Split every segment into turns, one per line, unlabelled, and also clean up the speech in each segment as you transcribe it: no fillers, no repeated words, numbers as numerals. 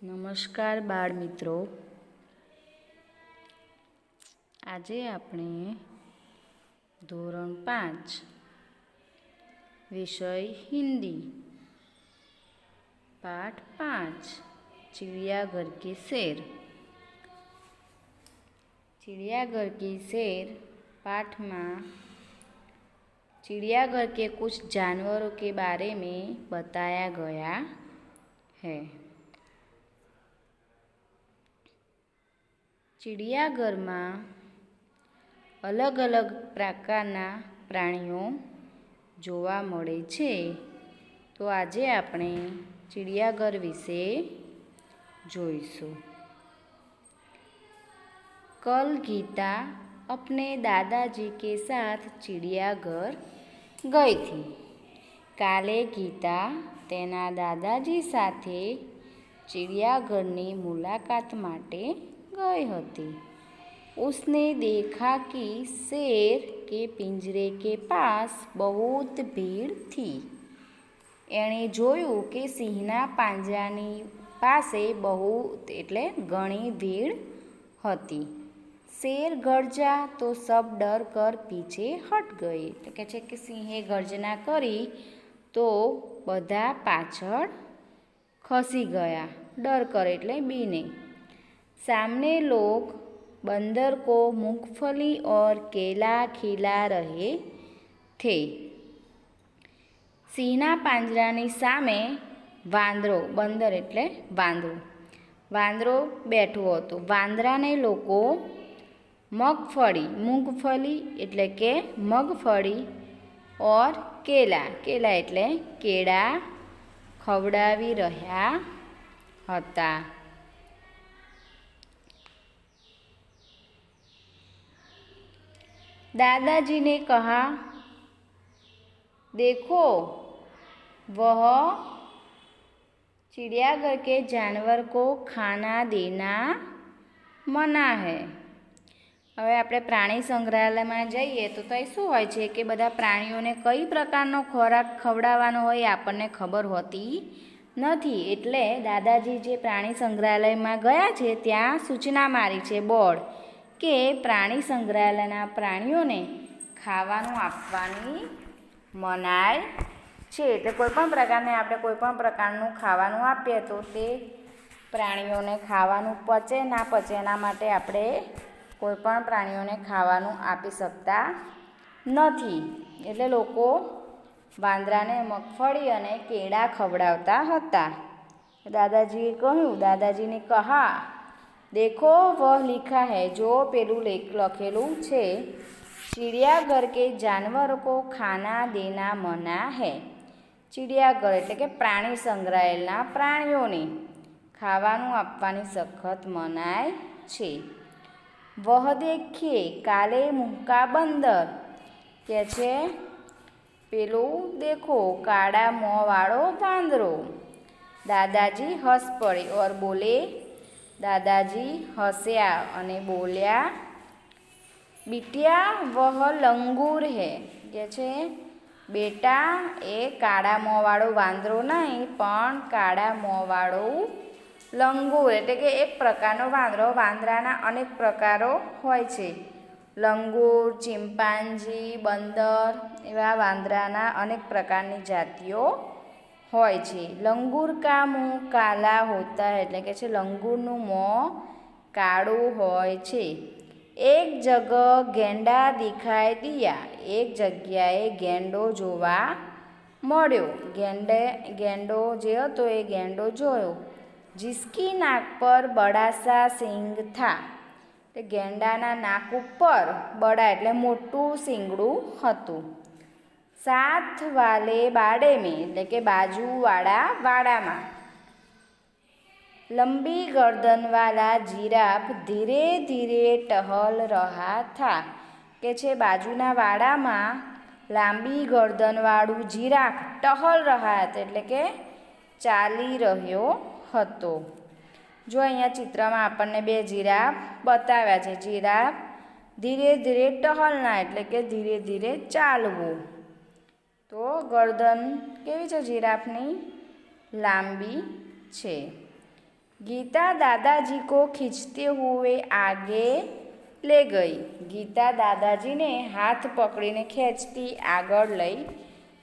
નમસ્કાર બાળ મિત્રો, આજે આપણે ધોરણ 5 વિષય હિન્દી પાઠ 5 चिड़ियाघर के शेर। चिड़ियाघर के शेर पाठ में चिड़ियाघर के कुछ जानवरों के बारे में बताया गया है। चिड़ियाघर में अलग अलग प्रकारना प्राणीओ जोवा मळे छे। तो आजे आपणे चिड़ियाघर विषे जोईशुं। कल गीता अपने दादाजी के साथ चिड़ियाघर गई थी। काले गीता तेना दादाजी साथे चिड़ियाघरनी मुलाकात माटे गई हती। उसने देखा कि शेर के पिंजरे के पास बहुत भीड़ थी। एणे जोयुं कि सिंहना પાંજરાની પાસે बहुत एटले घणी भीड़ हती। शेर गर्जा तो सब डर कर पीछे हट गए। तो कहे छे कि सिंहे गर्जना करी तो बधा पाछळ खसी गया। डर कर एटले बीने। सामने लोग बंदर को मूंगफली और केला खिला रहे थे। सिंहना પાંજરાની સામે વાંદરો, બંદર એટલે વાંદરો, વાંદરો બેઠો હતો। વાંદરાને લોકો મગફળી, મૂંગફલી એટલે કે મગફળી और કેલા, કેલા એટલે કેળા ખવડાવી રહ્યા હતા। दादाजी ने कहा, देखो वह चिड़ियाघर के जानवर को खाना देना मना है। हवे आपणे प्राणी संग्रहालय में जईए तो तई शुं होय छे कि बधा प्राणीओने कई प्रकारनो खोराक खवडाववानो होय आपणने खबर होती नथी। एटले दादाजी जे प्राणी संग्रहालय में गया छे त्यां सूचना मारी छे बोर्ड के प्राणी संग्रहालयना प्राणीओने खावानुं आपवानी मनाई छे। એટલે કોઈપણ પ્રકારને આપણે કોઈપણ પ્રકારનું ખાવાનું આપીએ તો તે પ્રાણીઓને ખાવાનું પચે ના પચે એના માટે આપણે કોઈપણ પ્રાણીઓને ખાવાનું આપી શકતા નથી। એટલે લોકો વાંદરાને મગફળી અને કેળા ખવડાવતા હતા। દાદાજીએ કહ્યું, દાદાજીને કહા, देखो वह लिखा है, जो पेलू लखेलू छे, चिड़ियाघर के जानवर को खाना देना मना है। चिड़ियाघर एटले के प्राणी संग्रहालयना प्राणीओने खावानुं आपवानी सखत मनाई छे। वह देखिए काले मुंह का बंदर, के छे पेलू देखो काड़ा मोह वाळो वांदरो। दादाजी हंस पड़े और बोले, दादाजी हस्या अने बोल्या, बिटिया वह लंगूर है। के छे बेटा ए काड़ा मोहवाळो वांदरो नहीं पण काड़ा मोहवाळो लंगूर एटले के एक प्रकारनो वांदरो। वांदराना अनेक प्रकारो होय छे। लंगूर, चिंपांजी, बंदर एवा वांदराना अनेक प्रकारनी जातिओ होय छे। लंगूर का मुंह काला होता है एटले के छे लंगूरनुं मों काळुं होय छे। एक जगह गेंडा दिखाई दिया, एक जग्याए गेंडो जोवा मळ्यो। गेंडो जे हतो ए गेंडो जोयो, जिसकी नाक पर बड़ा सा सींग था। तो गेंडाना नाक उपर बड़ा एटले मोटुं सींगडुं हतुं। साथ वाले बाड़े में एटले के बाजुवाड़ा वाड़ामां लंबी गर्दन वाला जिराफ धीरे धीरे टहल रहा था। के छे बाजुना वाड़ामां लांबी गर्दन वाळुं जिराफ टहल रहा था एटले के चाली रह्यो हतो। जो अहींया चित्रमां आपणने बे जिराफ बताव्या छे। जिराफ धीरे धीरे टहलना एटले के धीरे धीरे चालवुं। तो गर्दन केवी छे जिराफनी? लांबी छे। गीता दादाजी को खींचते हुए आगे ले गई। गीता दादाजीने हाथ पकड़ीने खेंचती આગળ લઈ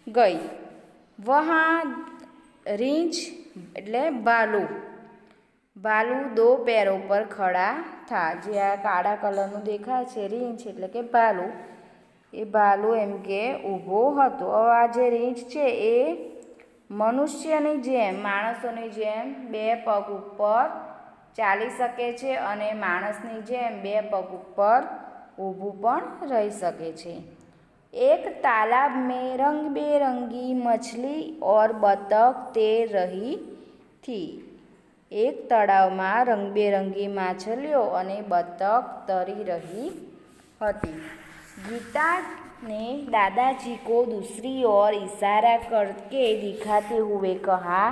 ગઈ। वहाँ રીંછ એટલે ભાલુ दो पैरों पर खड़ा था। જે આ કાળા કલરનું દેખાય છે રીંછ એટલે કે ભાલુ, એ ભાલુ એમ કે ઊભો હતો। હવે આ જે રીંછ છે એ મનુષ્યની જેમ, માણસોની જેમ બે પગ ઉપર ચાલી શકે છે અને માણસની જેમ બે પગ ઉપર ઊભું પણ રહી શકે છે। एक तालाब में रंग बेरंगी मछली और बतख तैर रही थी। एक तળાવમાં રંગબેરંગી માછલીઓ અને બતક તરી રહી હતી। गीता ने दादाजी को दूसरी ओर इशारा करके दिखाते हुए कहा।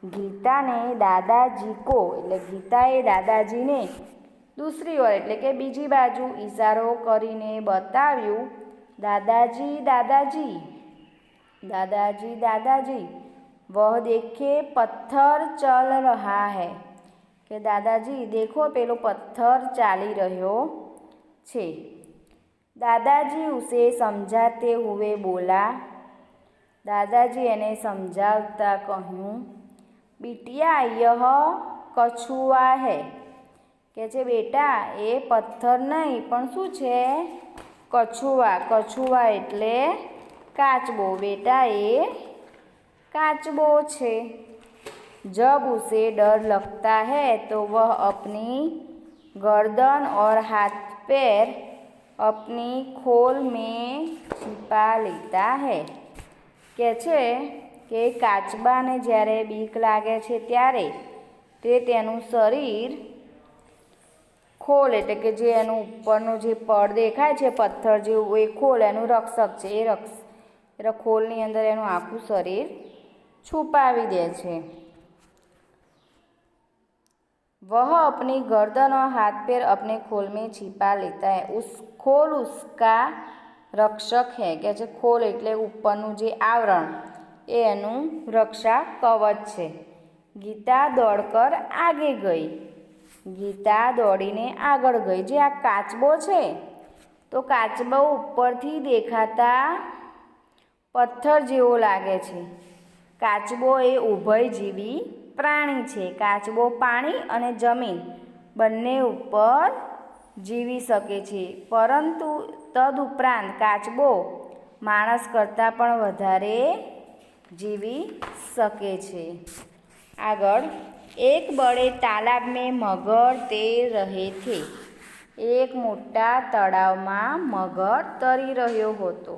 गीता ने दादाजी को એટલે ગીતાએ દાદાજીને दूसरी ओर એટલે કે બીજી બાજુ ઈશારો કરીને બતાવ્યું। दादाजी दादाजी दादाजी दादाजी वह देखे पत्थर चल रहा है। કે દાદાજી દેખો પેલો પથ્થર ચાલી રહ્યો છે। दादाजी उसे समझाते हुए बोला। दादाजी એને સમજાવતા કહ્યું। बिटिया यह कछुआ है। કે છે બેટા એ પથ્થર નહીં પણ શું છે? કછુઆ। કછુઆ એટલે કાચબો। બેટા એ કાચબો છે। जब उसे डर लगता है तो वह अपनी गर्दन और हाथ पैर अपनी खोल में छिपा लेता है। કે છે કે કાચબાને જ્યારે બીક લાગે છે ત્યારે તે તેનું શરીર ખોલ એટલે કે જે એનું ઉપરનું જે પડ દેખાય છે પથ્થર જેવું એ ખોલ એનું રક્ષક છે। એ ખોલની અંદર એનું આખું શરીર છુપાવી દે છે। वह अपनी गर्दन और हाथ पैर अपने खोल में छिपा लेता है। उस खोल उसका रक्षक है। કે છે ખોલ એટલે ઉપરનું જે આવરણ એ એનું રક્ષા કવચ છે। ગીતા દોડકર આગે ગઈ। ગીતા દોડીને આગળ ગઈ। જે આ કાચબો છે તો કાચબો ઉપરથી દેખાતા પથ્થર જેવો લાગે છે। કાચબો એ ઉભયજીવી પ્રાણી છે। કાચબો પાણી અને જમીન બંને ઉપર જીવી શકે છે, પરંતુ તદુપરાંત કાચબો માણસ કરતાં પણ વધારે જીવી શકે છે। આગળ एक बड़े तालाब में मगर तैर रहे थे। एक मोटा तળાવમાં મગર તરી રહ્યો હતો।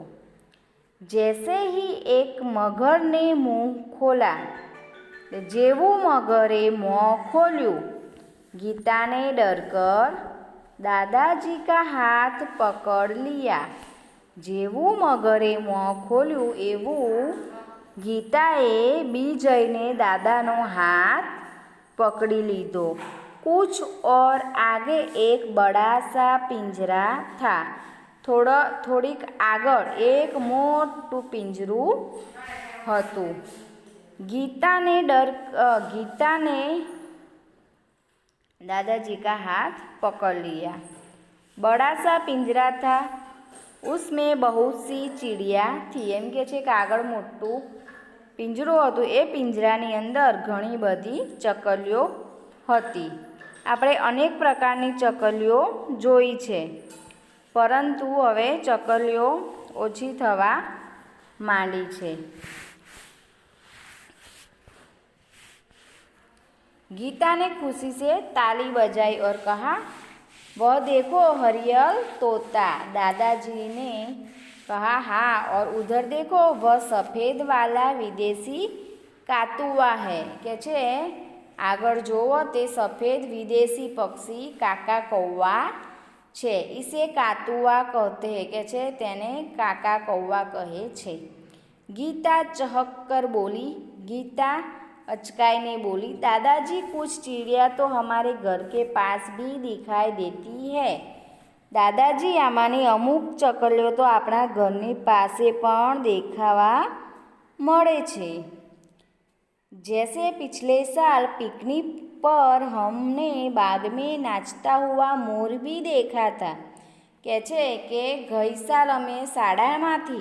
जैसे ही एक मगर ने मुंह खोला। જેવું મગરે મોં ખોલ્યું। गीता ने डरकर दादाजी का हाथ पकड़ लिया। જેવું મગરે મોં ખોલ્યું એવું ગીતાએ બી જઈને દાદાનો હાથ पकड़ी लीधो। कुछ और आगे एक बड़ा सा पिंजरा था। થોડીક આગળ એક મોટું પિંજરું હતું। गीता ने दादाजी का हाथ पकड़ लिया। बड़ा सा पिंजरा था, उसमें बहुत सी चिड़िया थी। એમ કે છે કે આગળ મોટું પિંજરું હતું, એ પિંજરાની અંદર ઘણી બધી ચકલીઓ હતી। આપણે અનેક પ્રકારની ચકલીઓ જોઈ છે, પરંતુ હવે ચકલીઓ ઓછી થવા માંડી છે। गीता ने खुशी से ताली बजाई और कहा, वह देखो हरियल तोता। दादाजी ने कहा, हाँ, और उधर देखो वह सफ़ेद वाला विदेशी कातुआ है। કે છે આગળ જોવો તે સફેદ વિદેશી પક્ષી કાકા કૌવા છે। इसे कातुआ कहते हैं। કે છે તેને કાકા કૌવા કહે છે। गीता चहक कर बोली। गीता अचकाई बोली, दादाजी कुछ चिड़िया तो हमारे घर के पास भी दिखाई देती है। दादाजी आमानी अमुक चकलीओ तो अपना घरनी पासे पण देखावा मळे छे। जैसे पिछले साल पिकनिक पर हमने बाग में नाचता हुआ मोर भी देखा था. કહે છે કે ગઈ સાલ અમે શાળામાંથી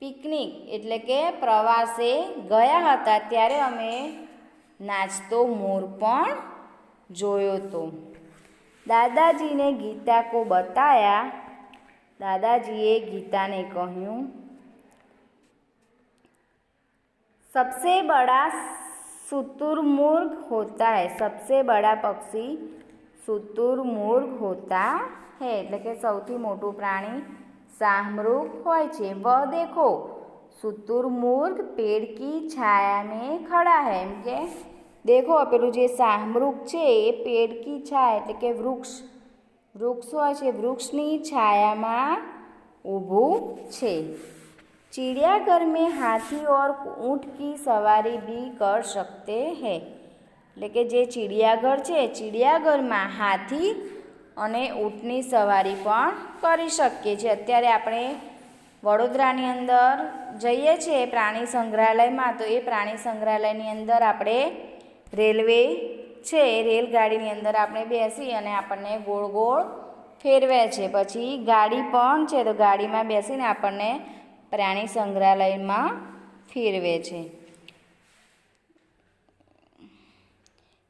પિકનિક એટલે કે પ્રવાસે ગયા હતા ત્યારે અમે નાચતો મોર પણ જોયો હતો. દાદાજી ને ગીતા કો બતાયા. દાદાજીએ ગીતાને કહ્યું, सबसे बड़ा शुतुरमुर्ग होता है. सबसे बड़ा पक्षी शुतुरमुर्ग होता है એટલે કે સૌથી મોટું પ્રાણી શાહમૃગ હોય છે. वह देखो शुतुरमुर्ग पेड़ की छाया में खड़ा है. એમ કે દેખો પેલું જે શાહમૃગ છે એ પેડ કી છાયા એટલે કે વૃક્ષ હોય છે, વૃક્ષની છાયામાં ઊભું છે. चिड़ियाघर में हाथी और ऊँट की सवारी भी कर सकते हैं. એટલે કે જે ચિડિયાઘર છે ચિડિયાઘરમાં હાથી અને ઊંટની સવારી પણ કરી શકીએ છીએ. અત્યારે આપણે વડોદરાની અંદર જઈએ છીએ પ્રાણી સંગ્રહાલયમાં, તો એ પ્રાણી સંગ્રહાલયની અંદર આપણે રેલવે છે, રેલગાડીની અંદર આપણે બેસી અને આપણને ગોળ ગોળ ફેરવે છે. પછી ગાડી પણ છે, તો ગાડીમાં બેસીને આપણને प्राणी संग्रहालय में फेरवे छे.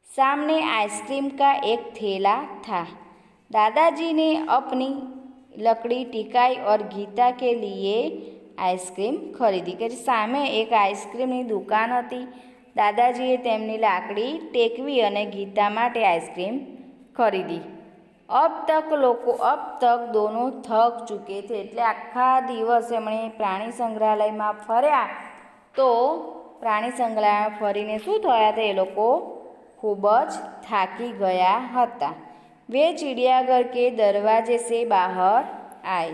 सामने आइसक्रीम का एक थैला था. दादाजी ने अपनी लकड़ी टिकाई और गीता के लिए आइसक्रीम खरीदी. कि सामे एक आइसक्रीम की दुकान थी. दादाजीए तेमनी लाकड़ी टेकवी और गीता माटे आइसक्रीम खरीदी. अब तक दोनों थक चुके थे. એટલે આખા દિવસ એમણે પ્રાણી સંગ્રહાલયમાં ફર્યા તો પ્રાણી સંગ્રહાલયમાં ફરીને શું થયા હતા, એ લોકો ખૂબ જ થાકી ગયા હતા. वे चिड़ियाघर के दरवाजे से बाहर आए.